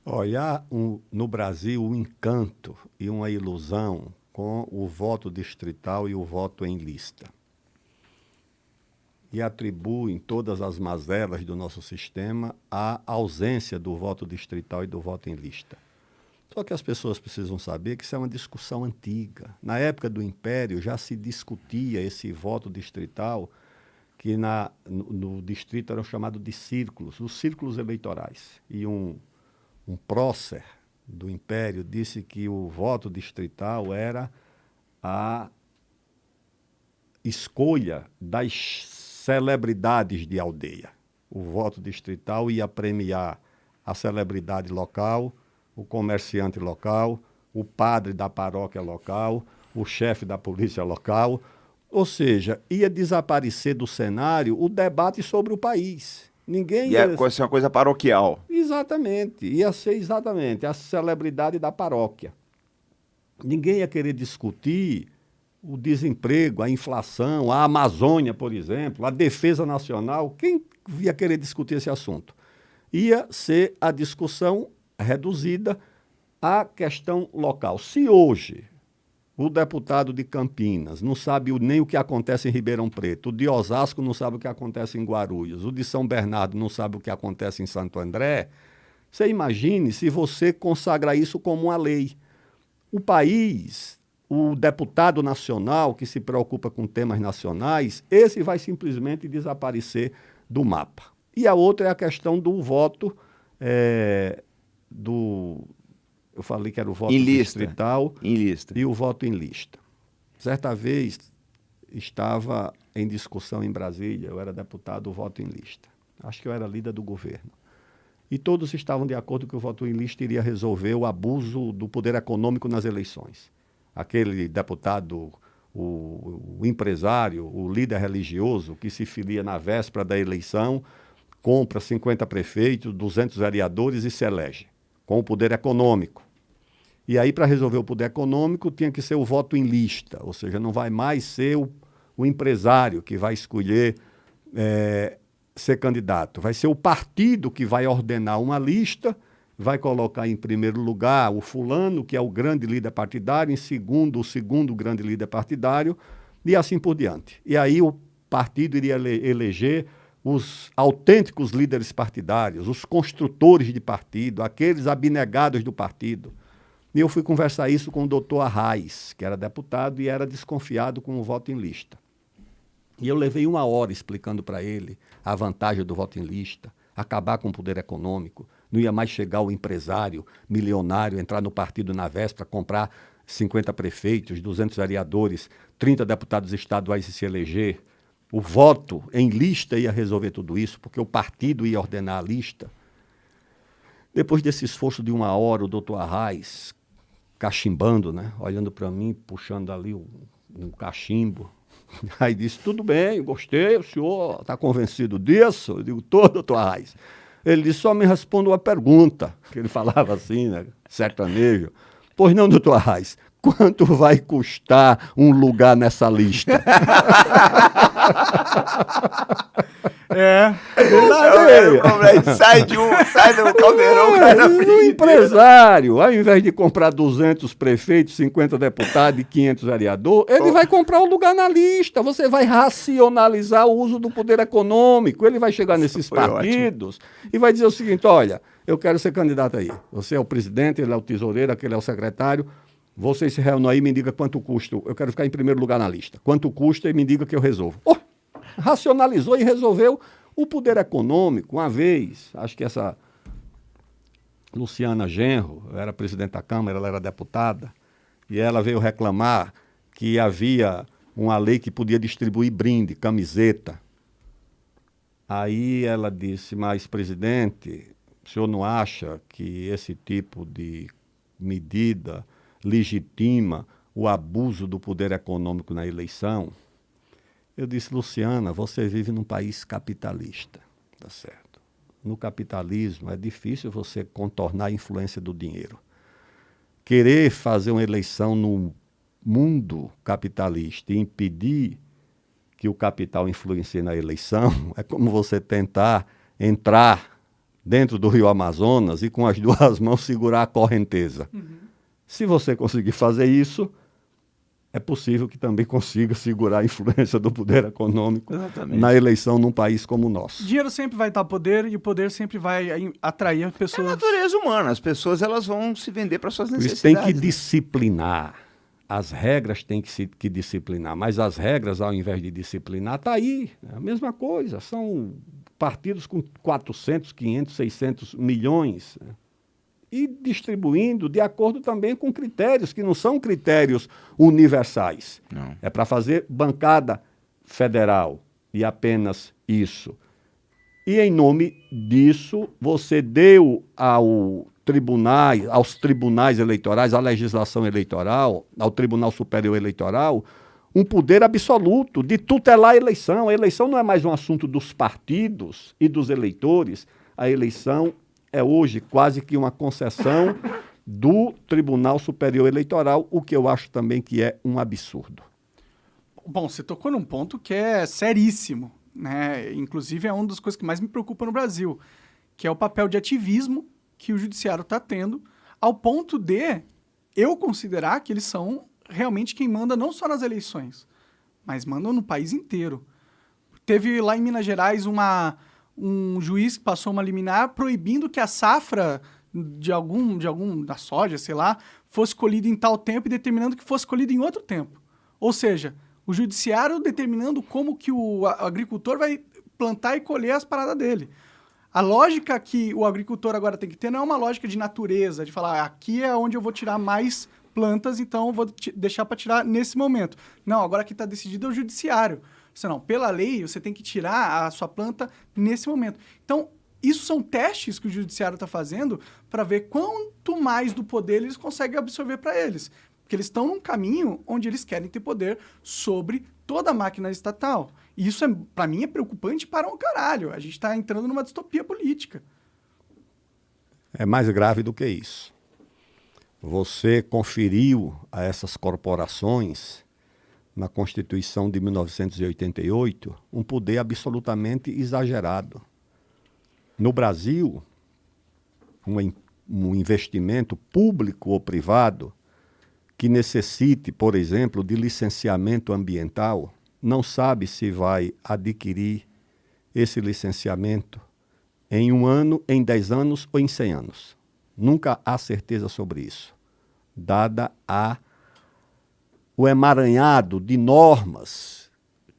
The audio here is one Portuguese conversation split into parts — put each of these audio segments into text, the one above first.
Olha, no Brasil, um encanto e uma ilusão com o voto distrital e o voto em lista. E atribuem todas as mazelas do nosso sistema à ausência do voto distrital e do voto em lista. Só que as pessoas precisam saber que isso é uma discussão antiga. Na época do Império já se discutia esse voto distrital, que no distrito eram chamados de círculos, os círculos eleitorais. E um prócer do Império disse que o voto distrital era a escolha das celebridades de aldeia. O voto distrital ia premiar a celebridade local, o comerciante local, o padre da paróquia local, o chefe da polícia local, ou seja, ia desaparecer do cenário o debate sobre o país. Ninguém ia ser uma coisa paroquial. Exatamente, ia ser exatamente a celebridade da paróquia. Ninguém ia querer discutir o desemprego, a inflação, a Amazônia, por exemplo, a defesa nacional. Quem ia querer discutir esse assunto? Ia ser a discussão reduzida à questão local. Se hoje o deputado de Campinas não sabe nem o que acontece em Ribeirão Preto, o de Osasco não sabe o que acontece em Guarulhos, o de São Bernardo não sabe o que acontece em Santo André, você imagine se você consagra isso como uma lei. O país, o deputado nacional que se preocupa com temas nacionais, esse vai simplesmente desaparecer do mapa. E a outra é a questão do voto eu falei que era o voto distrital e o voto em lista. Certa vez estava em discussão em Brasília, eu era deputado, o voto em lista. Acho que eu era líder do governo. E todos estavam de acordo que o voto em lista iria resolver o abuso do poder econômico nas eleições. Aquele deputado, o empresário, o líder religioso que se filia na véspera da eleição, compra 50 prefeitos, 200 vereadores e se elege, com o poder econômico. E aí, para resolver o poder econômico, tinha que ser o voto em lista, ou seja, não vai mais ser o empresário que vai escolher ser candidato. Vai ser o partido que vai ordenar uma lista, vai colocar em primeiro lugar o fulano, que é o grande líder partidário, em segundo, o segundo grande líder partidário, e assim por diante. E aí o partido iria eleger os autênticos líderes partidários, os construtores de partido, aqueles abnegados do partido. E eu fui conversar isso com o doutor Arraes, que era deputado e era desconfiado com o voto em lista. E eu levei 1 hora explicando para ele a vantagem do voto em lista, acabar com o poder econômico, não ia mais chegar o empresário milionário, entrar no partido na véspera, comprar 50 prefeitos, 200 vereadores, 30 deputados estaduais e se eleger. O voto em lista ia resolver tudo isso, porque o partido ia ordenar a lista. Depois desse esforço de 1 hora, o doutor Arraes, cachimbando, né, olhando para mim, puxando ali um cachimbo, aí disse, tudo bem, gostei, o senhor está convencido disso? Eu digo, tô, doutor Arraes. Ele disse, só me responda uma pergunta, que ele falava assim, né, sertanejo. Pois não, doutor Arraes, quanto vai custar um lugar nessa lista? Sai do caldeirão, cara. O empresário, ao invés de comprar 200 prefeitos, 50 deputados e 500 vereadores, ele vai comprar um lugar na lista. Você vai racionalizar o uso do poder econômico. Ele vai chegar nesses partidos e vai dizer o seguinte, olha, eu quero ser candidato aí. Você é o presidente, ele é o tesoureiro, aquele é o secretário. Vocês se reúnem aí e me diga quanto custa. Eu quero ficar em primeiro lugar na lista. Quanto custa e me diga que eu resolvo. Racionalizou e resolveu o poder econômico. Uma vez, acho que essa Luciana Genro, era presidente da Câmara, ela era deputada, e ela veio reclamar que havia uma lei que podia distribuir brinde, camiseta. Aí ela disse, mas presidente, o senhor não acha que esse tipo de medida legitima o abuso do poder econômico na eleição? Eu disse, Luciana, você vive num país capitalista, tá certo? No capitalismo é difícil você contornar a influência do dinheiro. Querer fazer uma eleição no mundo capitalista e impedir que o capital influencie na eleição é como você tentar entrar dentro do rio Amazonas e com as duas mãos segurar a correnteza. Se você conseguir fazer isso, é possível que também consiga segurar a influência do poder econômico na eleição num país como o nosso. Dinheiro sempre vai dar poder e o poder sempre vai atrair as pessoas. É a natureza humana. As pessoas elas vão se vender para suas necessidades. Isso tem que disciplinar. As regras têm que disciplinar, mas as regras, ao invés de disciplinar, está aí. É a mesma coisa. São partidos com 400, 500, 600 milhões, né? E distribuindo de acordo também com critérios, que não são critérios universais. Não. É para fazer bancada federal e apenas isso. E em nome disso, você deu aos tribunais eleitorais, à legislação eleitoral, ao Tribunal Superior Eleitoral, um poder absoluto de tutelar a eleição. A eleição não é mais um assunto dos partidos e dos eleitores. A eleição é hoje quase que uma concessão do Tribunal Superior Eleitoral, o que eu acho também que é um absurdo. Bom, você tocou num ponto que é seríssimo, né? Inclusive é uma das coisas que mais me preocupa no Brasil, que é o papel de ativismo que o judiciário está tendo, ao ponto de eu considerar que eles são realmente quem manda não só nas eleições, mas mandam no país inteiro. Teve lá em Minas Gerais um juiz que passou uma liminar proibindo que a safra da soja, sei lá, fosse colhida em tal tempo e determinando que fosse colhida em outro tempo. Ou seja, o judiciário determinando como que o agricultor vai plantar e colher as paradas dele. A lógica que o agricultor agora tem que ter não é uma lógica de natureza, de falar, aqui é onde eu vou tirar mais plantas, então eu vou deixar para tirar nesse momento. Não, agora que está decidido é o judiciário. Senão, pela lei, você tem que tirar a sua planta nesse momento. Então, isso são testes que o judiciário está fazendo para ver quanto mais do poder eles conseguem absorver para eles. Porque eles estão num caminho onde eles querem ter poder sobre toda a máquina estatal. E isso, para mim, é preocupante para um caralho. A gente está entrando numa distopia política. É mais grave do que isso. Você conferiu a essas corporações, na Constituição de 1988, um poder absolutamente exagerado. No Brasil, um investimento público ou privado que necessite, por exemplo, de licenciamento ambiental, não sabe se vai adquirir esse licenciamento em 1 ano, em 10 anos ou em 100 anos. Nunca há certeza sobre isso, dada o emaranhado de normas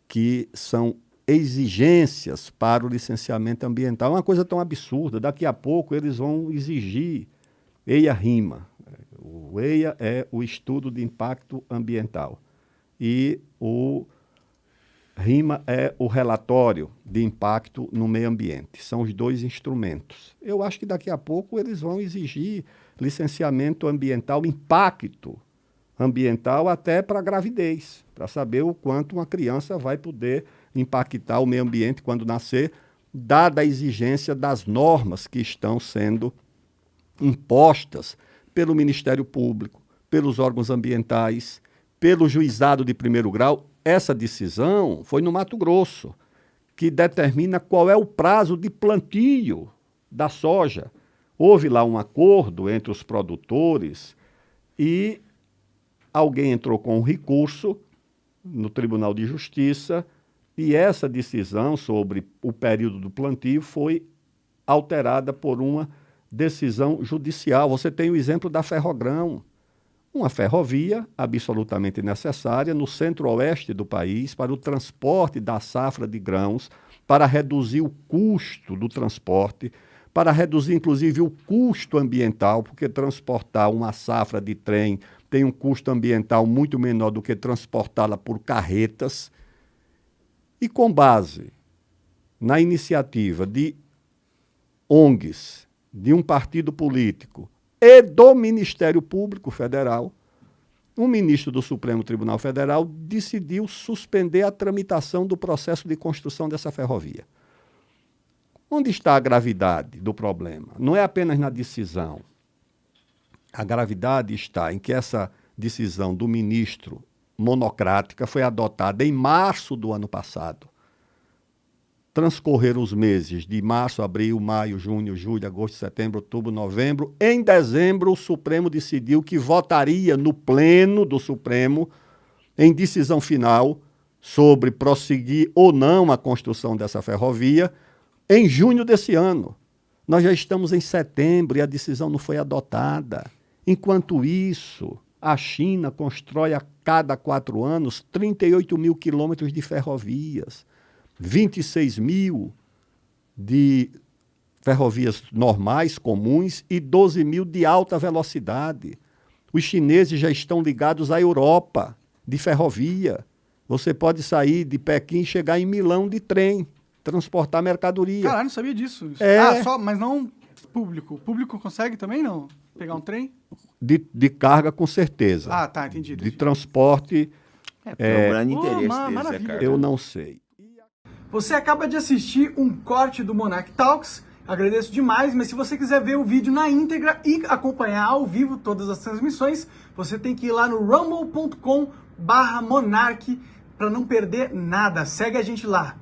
que são exigências para o licenciamento ambiental. É uma coisa tão absurda. Daqui a pouco eles vão exigir EIA-RIMA. O EIA é o estudo de impacto ambiental. E o RIMA é o relatório de impacto no meio ambiente. São os dois instrumentos. Eu acho que daqui a pouco eles vão exigir licenciamento ambiental, impacto ambiental até para a gravidez, para saber o quanto uma criança vai poder impactar o meio ambiente quando nascer, dada a exigência das normas que estão sendo impostas pelo Ministério Público, pelos órgãos ambientais, pelo juizado de primeiro grau. Essa decisão foi no Mato Grosso, que determina qual é o prazo de plantio da soja. Houve lá um acordo entre os produtores e alguém entrou com um recurso no Tribunal de Justiça e essa decisão sobre o período do plantio foi alterada por uma decisão judicial. Você tem o exemplo da Ferrogrão, uma ferrovia absolutamente necessária no centro-oeste do país para o transporte da safra de grãos, para reduzir o custo do transporte, para reduzir inclusive o custo ambiental, porque transportar uma safra de trem tem um custo ambiental muito menor do que transportá-la por carretas. E com base na iniciativa de ONGs, de um partido político e do Ministério Público Federal, um ministro do Supremo Tribunal Federal decidiu suspender a tramitação do processo de construção dessa ferrovia. Onde está a gravidade do problema? Não é apenas na decisão. A gravidade está em que essa decisão do ministro monocrática foi adotada em março do ano passado, transcorrer os meses de março, abril, maio, junho, julho, agosto, setembro, outubro, novembro. Em dezembro, o Supremo decidiu que votaria no pleno do Supremo, em decisão final, sobre prosseguir ou não a construção dessa ferrovia, em junho desse ano. Nós já estamos em setembro e a decisão não foi adotada. Enquanto isso, a China constrói a cada 4 anos 38 mil quilômetros de ferrovias, 26 mil de ferrovias normais, comuns, e 12 mil de alta velocidade. Os chineses já estão ligados à Europa de ferrovia. Você pode sair de Pequim e chegar em Milão de trem, transportar mercadoria. Caralho, não sabia disso. Mas não público. O público consegue também, não? Pegar um trem? De carga, com certeza. Ah, tá, entendi. De transporte... É um grande interesse maravilha, deles, eu não sei. Você acaba de assistir um corte do Monarch Talks. Agradeço demais, mas se você quiser ver o vídeo na íntegra e acompanhar ao vivo todas as transmissões, você tem que ir lá no rumble.com/monarch para não perder nada. Segue a gente lá.